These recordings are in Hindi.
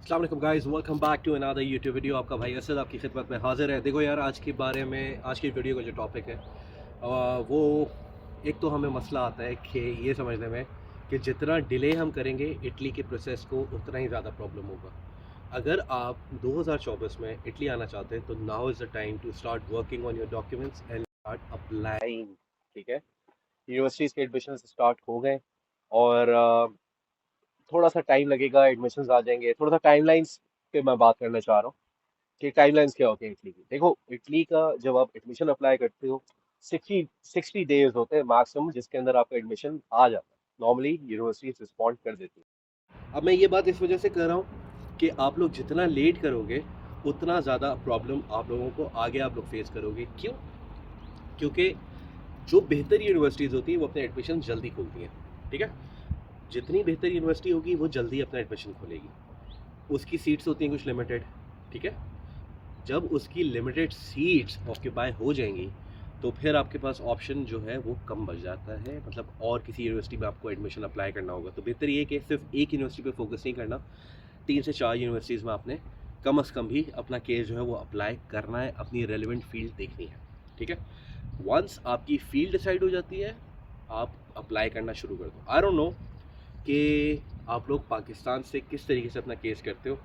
अस्सलाम वालेकुम guys, welcome back to another YouTube video. आपका भाई असद आपकी खिदमत में हाजिर है। देखो यार, आज की वीडियो का जो टॉपिक है वो एक तो हमें मसला आता है कि ये समझने में कि जितना डिले हम करेंगे इटली के प्रोसेस को उतना ही ज़्यादा प्रॉब्लम होगा। अगर आप 2024 में इटली आना चाहते हैं तो now is the time to start working on your documents and start applying. ठीक है, यूनिवर्सिटीज़ के एडमिशन स्टार्ट हो गए और थोड़ा सा टाइम लगेगा, एडमिशन्स आ जाएंगे। थोड़ा सा टाइमलाइंस पे मैं बात करना चाह रहा हूँ कि टाइमलाइंस क्या होती है इटली की। देखो, इटली का जब आप एडमिशन अप्लाई करते हो 60 डेज होते हैं मैक्सिमम, जिसके अंदर आपका एडमिशन आ जाता है। नॉर्मली यूनिवर्सिटीज रिस्पॉन्ड कर देती है। अब मैं ये बात इस वजह से कर रहा हूँ कि आप लोग जितना लेट करोगे उतना ज़्यादा प्रॉब्लम आप लोगों को आगे आप लोग फेस करोगे। क्यों? क्योंकि जो बेहतर यूनिवर्सिटीज़ होती हैं वो अपने एडमिशन जल्दी खोलती हैं। ठीक है, जितनी बेहतर यूनिवर्सिटी होगी वो जल्दी अपना एडमिशन खोलेगी। उसकी सीट्स होती हैं कुछ लिमिटेड। ठीक है, जब उसकी लिमिटेड सीट्स ऑक्यूपाई हो जाएंगी तो फिर आपके पास ऑप्शन जो है वो कम बच जाता है। मतलब और किसी यूनिवर्सिटी में आपको एडमिशन अप्लाई करना होगा तो बेहतर ये है कि सिर्फ एक यूनिवर्सिटी पे फोकस नहीं करना, 3 से 4 यूनिवर्सिटीज़ में आपने कम अज़ कम भी अपना केस जो है वो अप्लाई करना है, अपनी रेलिवेंट फील्ड देखनी है। ठीक है, वंस आपकी फील्ड डिसाइड हो जाती है आप अप्लाई करना शुरू कर दो। आई डोंट नो कि आप लोग पाकिस्तान से किस तरीके से अपना केस करते हो,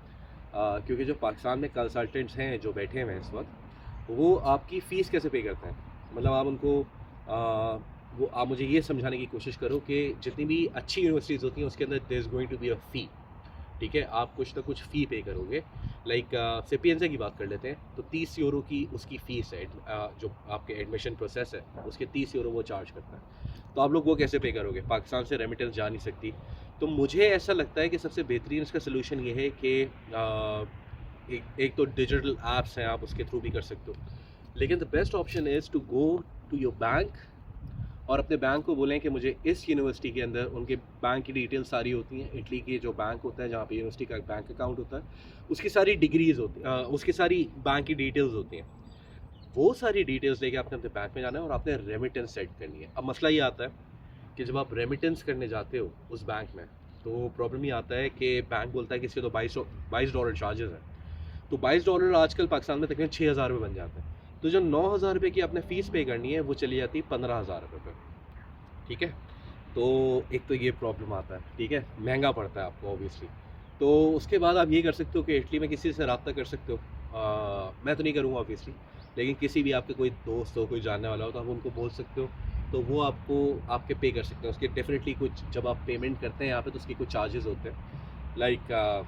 क्योंकि जो पाकिस्तान में कंसल्टेंट्स हैं जो बैठे हुए हैं इस वक्त, वो आपकी फ़ीस कैसे पे करते हैं। मतलब आप उनको वो आप मुझे ये समझाने की कोशिश करो कि जितनी भी अच्छी यूनिवर्सिटीज़ होती हैं उसके अंदर there is going to be a fee. ठीक है, आप कुछ ना कुछ फ़ी पे करोगे। लाइक सेपियंसा की बात कर लेते हैं तो 30 यूरो की उसकी फ़ीस है। जो आपके एडमिशन प्रोसेस है उसके 30 यूरो वो चार्ज करता है। तो आप लोग वो कैसे पे करोगे? पाकिस्तान से रेमिटेंस जा नहीं सकती। तो मुझे ऐसा लगता है कि सबसे बेहतरीन इसका सोल्यूशन ये है कि एक तो डिजिटल ऐप्स हैं, आप उसके थ्रू भी कर सकते हो। लेकिन the best option is to go to your bank और अपने बैंक को बोलें कि मुझे इस यूनिवर्सिटी के अंदर, उनके बैंक की डिटेल सारी होती हैं। इटली के जो बैंक होता है जहाँ पे यूनिवर्सिटी का बैंक अकाउंट होता है उसकी सारी डिग्रीज होती उसकी सारी बैंक की डिटेल्स होती हैं। वो सारी डिटेल्स लेके आपने अपने बैंक में जाना है और आपने रेमिटेंस सेट करनी है। अब मसला ये आता है कि जब आप रेमिटेंस करने जाते हो उस बैंक में तो प्रॉब्लम ये आता है कि बैंक बोलता है कि इसके तो $22 चार्जेस हैं। तो $22 आजकल पाकिस्तान में तकरीबन 6,000 रुपये बन जाते हैं। तो जो 9,000 रुपये की आपने फ़ीस पे करनी है वो चली जाती है 15,000 रुपये पर। ठीक है, तो एक तो ये प्रॉब्लम आता है। ठीक है, महंगा पड़ता है आपको ऑब्वियसली। तो उसके बाद आप ये कर सकते हो कि इटली में किसी से रब्ता कर सकते हो। मैं तो नहीं करूँगा ऑब्वियसली, लेकिन किसी भी आपके कोई दोस्त हो, कोई जानने वाला हो, तो आप उनको बोल सकते हो। तो वो आपको आपके पे कर सकते हैं। उसके डेफिनेटली कुछ, जब आप पेमेंट करते हैं यहाँ पे तो उसके कुछ चार्जेस होते हैं। लाइक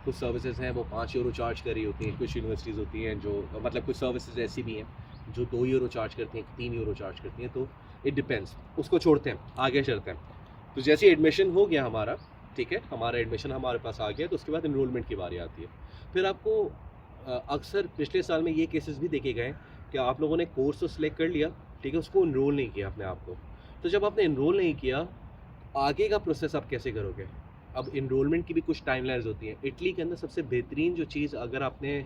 कुछ सर्विसेज हैं वो 5 यूरो चार्ज कर रही होती हैं। कुछ यूनिवर्सिटीज़ होती हैं जो, मतलब कुछ सर्विसेज ऐसी भी हैं जो 2 यूरो चार्ज करती हैं, 3 यूरो चार्ज करती हैं। तो इट डिपेंड्स। उसको छोड़ते हैं, आगे चलते हैं। तो जैसे एडमिशन हो गया हमारा, ठीक है, हमारा एडमिशन हमारे पास आ गया तो उसके बाद इनरोलमेंट की बारी आती है। फिर आपको अक्सर पिछले साल में ये केसेस भी देखे गए कि आप लोगों ने कोर्स तो सिलेक्ट कर लिया, ठीक है, उसको इनरोल नहीं किया अपने आप को। तो जब आपने इनरोल नहीं किया, आगे का प्रोसेस आप कैसे करोगे? अब इनरोलमेंट की भी कुछ टाइमलाइंस होती हैं। इटली के अंदर सबसे बेहतरीन जो चीज़, अगर आपने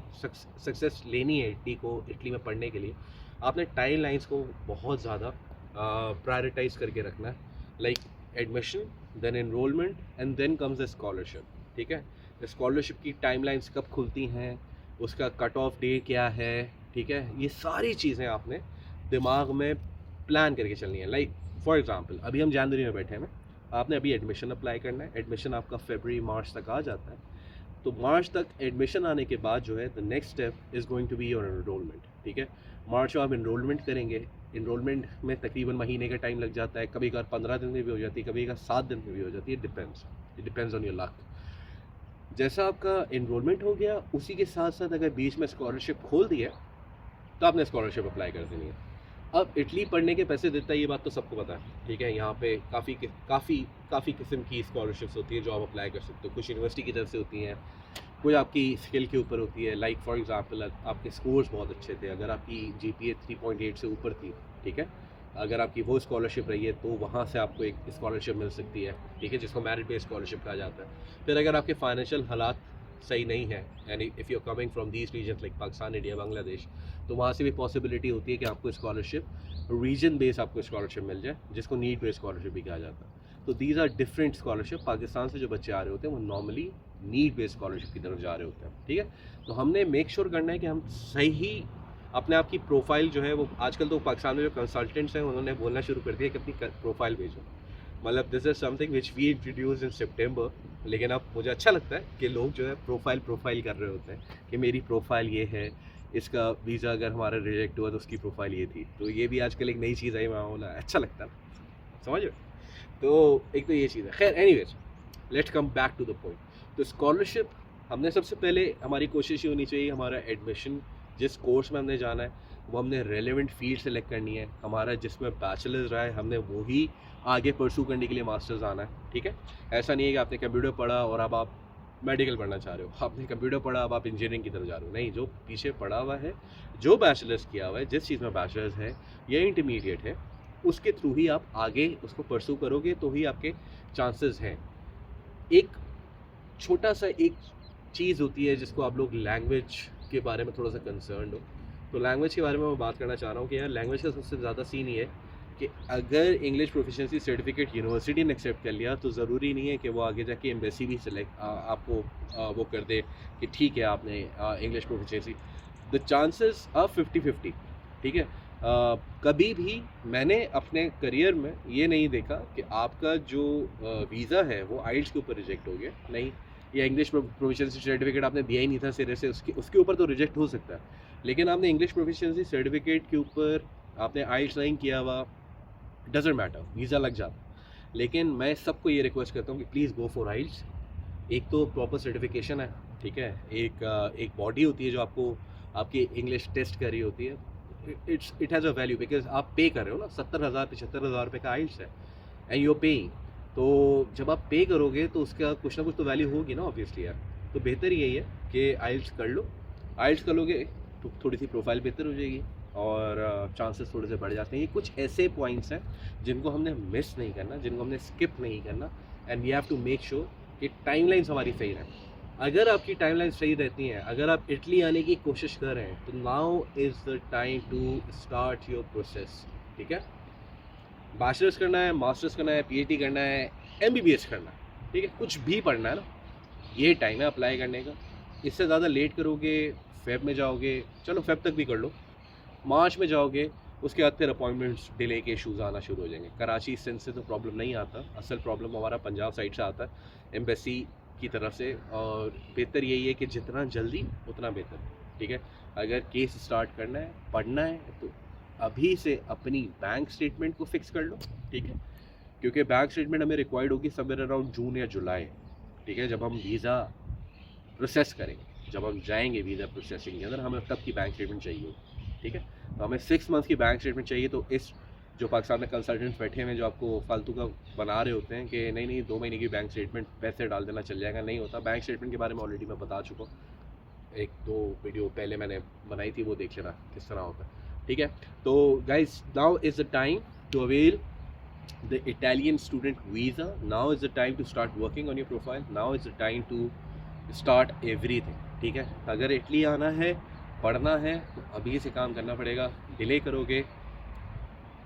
सक्सेस लेनी है इटली में पढ़ने के लिए, आपने टाइमलाइंस को बहुत ज़्यादा प्रायोरिटाइज करके रखना है। Like admission, then enrolment and then comes the scholarship. ठीक है, स्कॉलरशिप की टाइमलाइंस कब खुलती हैं, उसका कट ऑफ डे क्या है, ठीक है, ये सारी चीज़ें आपने दिमाग में प्लान करके चलनी है। लाइक फॉर एग्जांपल अभी हम जनवरी में बैठे हैं, आपने अभी एडमिशन अप्लाई करना है। एडमिशन आपका फरवरी मार्च तक आ जाता है। तो मार्च तक एडमिशन आने के बाद जो है the next step is going to be your enrolment. ठीक है, मार्च में आप इनरोलमेंट करेंगे। इनरोलमेंट में तकरीबन महीने का टाइम लग जाता है, कभी कभार 15 दिन में भी हो जाती है, कभी कभार 7 दिन में भी हो जाती है। It depends on your luck. जैसा आपका इनरोलमेंट हो गया, उसी के साथ साथ अगर बीच में स्कॉलरशिप खोल दी है तो आपने स्कॉलरशिप अप्लाई कर देनी है। अब इटली पढ़ने के पैसे देता है, ये बात तो सबको पता है। ठीक है, यहाँ पे काफ़ी किस्म की स्कॉलरशिप्स होती हैं जो आप अप्लाई कर सकते हो। कुछ यूनिवर्सिटी की तरफ से होती हैं, कोई आपकी स्किल के ऊपर होती है। लाइक फॉर एग्जांपल आपके स्कोर्स बहुत अच्छे थे, अगर आपकी जीपीए 3.8 से ऊपर थी, ठीक है, अगर आपकी वो स्कॉलरशिप रही है तो वहाँ से आपको एक स्कॉलरशिप मिल सकती है। ठीक है, जिसको मेरिट बेस्ड स्कॉलरशिप कहा जाता है। फिर अगर आपके फाइनेंशियल हालात सही नहीं है and if you are coming from these region like Pakistan, India, Bangladesh, तो वहाँ से भी पॉसिबिलिटी होती है कि आपको स्कॉलरशिप रीजन बेस आपको स्कॉलरशिप मिल जाए, जिसको नीड बेस्ड स्कॉलरशिप भी कहा जाता है। तो these are different scholarship. Pakistan से जो बच्चे आ रहे होते हैं वो नॉर्मली नीड बेस्ड स्कॉलरशिप की तरफ जा रहे होते हैं, ठीक है। तो हमने मेक श्योर करना है कि हम सही अपने आप की प्रोफाइल जो है वो, आजकल तो पाकिस्तान में जो कंसल्टेंट्स हैं उन्होंने बोलना शुरू कर दिया कि अपनी प्रोफाइल भेजो। मतलब this is something which we introduce in September, लेकिन अब मुझे अच्छा लगता है कि लोग जो है प्रोफाइल कर रहे होते हैं कि मेरी प्रोफाइल ये है, इसका वीज़ा अगर हमारा रिजेक्ट हुआ तो उसकी प्रोफाइल ये थी। तो ये भी आजकल एक नई चीज़ आई, वहाँ बोला अच्छा लगता है, समझ रहे हो? तो एक तो ये चीज़ है। खैर anyways, let's come back to the point. तो स्कॉलरशिप हमने सबसे पहले, हमारी कोशिश ये होनी चाहिए हमारा एडमिशन जिस कोर्स में हमने जाना है वो हमने रेलेवेंट फील्ड सेलेक्ट करनी है। हमारा जिसमें बैचलर्स रहा है हमने वही आगे परसू करने के लिए मास्टर्स आना है, ठीक है। ऐसा नहीं है कि आपने कंप्यूटर पढ़ा और अब आप मेडिकल पढ़ना चाह रहे हो, आपने कंप्यूटर पढ़ा अब आप इंजीनियरिंग की तरफ जा रहे हो, नहीं। जो पीछे पढ़ा हुआ है, जो बैचलर्स किया हुआ है, जिस चीज़ में बैचलर्स है या इंटरमीडिएट है, उसके थ्रू ही आप आगे उसको परसू करोगे तो ही आपके चांसेस हैं। एक छोटा सा एक चीज़ होती है जिसको आप लोग लैंग्वेज के बारे में थोड़ा सा कंसर्न हो, तो लैंग्वेज के बारे में मैं बात करना चाह रहा हूँ कि यार लैंग्वेज का सबसे ज़्यादा सीन ये है कि अगर इंग्लिश प्रोफिशिएंसी सर्टिफिकेट यूनिवर्सिटी ने एक्सेप्ट कर लिया तो ज़रूरी नहीं है कि वो आगे जाके एम्बेसी भी सिलेक्ट आपको वो कर दे कि ठीक है आपने English proficiency. The chances are 50-50, ठीक है। कभी भी मैंने अपने करियर में ये नहीं देखा कि आपका जो वीज़ा है वो आइल्स के ऊपर रिजेक्ट हो गया, नहीं, या इंग्लिश प्रोफिशिएंसी सर्टिफिकेट आपने दिया ही नहीं था सिरे से, उसके ऊपर तो रिजेक्ट हो सकता है, लेकिन आपने इंग्लिश प्रोफिशिएंसी सर्टिफिकेट के ऊपर आपने आइल्स नहीं किया हुआ, डजेंट मैटर, वीज़ा लग जाता। लेकिन मैं सबको ये रिक्वेस्ट करता हूँ कि प्लीज़ गो फॉर आइल्स। एक तो प्रॉपर सर्टिफिकेशन है, ठीक है, एक बॉडी होती है जो आपको आपकी इंग्लिश टेस्ट कर रही होती है। It has a value because आप पे कर रहे हो ना, 70,000 75,000 रुपये का आइल्स है एंड यू पेइंग। तो जब आप पे करोगे तो उसका कुछ ना कुछ तो वैल्यू होगी ना ऑब्वियसली यार। तो बेहतर यही है कि आइल्स कर लो। आइल्स कर लोगे तो थोड़ी सी प्रोफाइल बेहतर हो जाएगी और चांसेस थोड़े से बढ़ जाते हैं। ये कुछ ऐसे पॉइंट्स हैं जिनको हमने मिस नहीं करना, जिनको हमने स्किप नहीं करना, and we have to make sure कि टाइमलाइंस हमारी सही रहे। अगर आपकी टाइमलाइन सही रहती हैं, अगर आप इटली आने की कोशिश कर रहे हैं तो now is the time to start your process, ठीक है। बैचलर्स करना है, मास्टर्स करना है, पीएचडी करना है, एमबीबीएस करना है, ठीक है, कुछ भी पढ़ना है ना, ये टाइम है अप्लाई करने का। इससे ज़्यादा लेट करोगे, फेब में जाओगे, चलो फेब तक भी कर लो, मार्च में जाओगे, उसके बाद फिर अपॉइंटमेंट्स डिले के इशूज़ आना शुरू हो जाएंगे। कराची सेंस से तो प्रॉब्लम नहीं आता, असल प्रॉब्लम हमारा पंजाब साइड से आता है एम्बेसी की तरफ से, और बेहतर यही है कि जितना जल्दी उतना बेहतर, ठीक है। अगर केस स्टार्ट करना है, पढ़ना है, तो अभी से अपनी बैंक स्टेटमेंट को फिक्स कर लो, ठीक है, क्योंकि बैंक स्टेटमेंट हमें रिक्वायर्ड होगी समवेयर अराउंड जून या जुलाई, ठीक है, जब हम वीज़ा प्रोसेस करेंगे, जब हम जाएंगे वीज़ा प्रोसेसिंग के अंदर, हमें तब की बैंक स्टेटमेंट चाहिए, ठीक है। तो हमें 6 मंथ की बैंक स्टेटमेंट चाहिए। तो इस जो पाकिस्तान में कंसल्टेंट्स बैठे हुए हैं जो आपको फालतू का बना रहे होते हैं कि नहीं 2 महीने की बैंक स्टेटमेंट पैसे डाल देना चल जाएगा, नहीं होता। बैंक स्टेटमेंट के बारे में ऑलरेडी मैं बता चुका हूँ, 1-2 वीडियो पहले मैंने बनाई थी, वो देख लेना किस तरह होता है, ठीक है। तो guys, now is the time to avail the Italian student visa. Now is the time to start working on your profile. Now is the time to start everything, ठीक है। अगर इटली आना है, पढ़ना है, तो अभी से काम करना पड़ेगा। डिले करोगे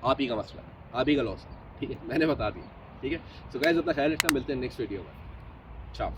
आप ही का मसला, आप ही का लॉस है, ठीक है, मैंने बता दिया, ठीक है। सो गाइस, अपना ख्याल रखना, मिलते हैं नेक्स्ट वीडियो में। चाओ।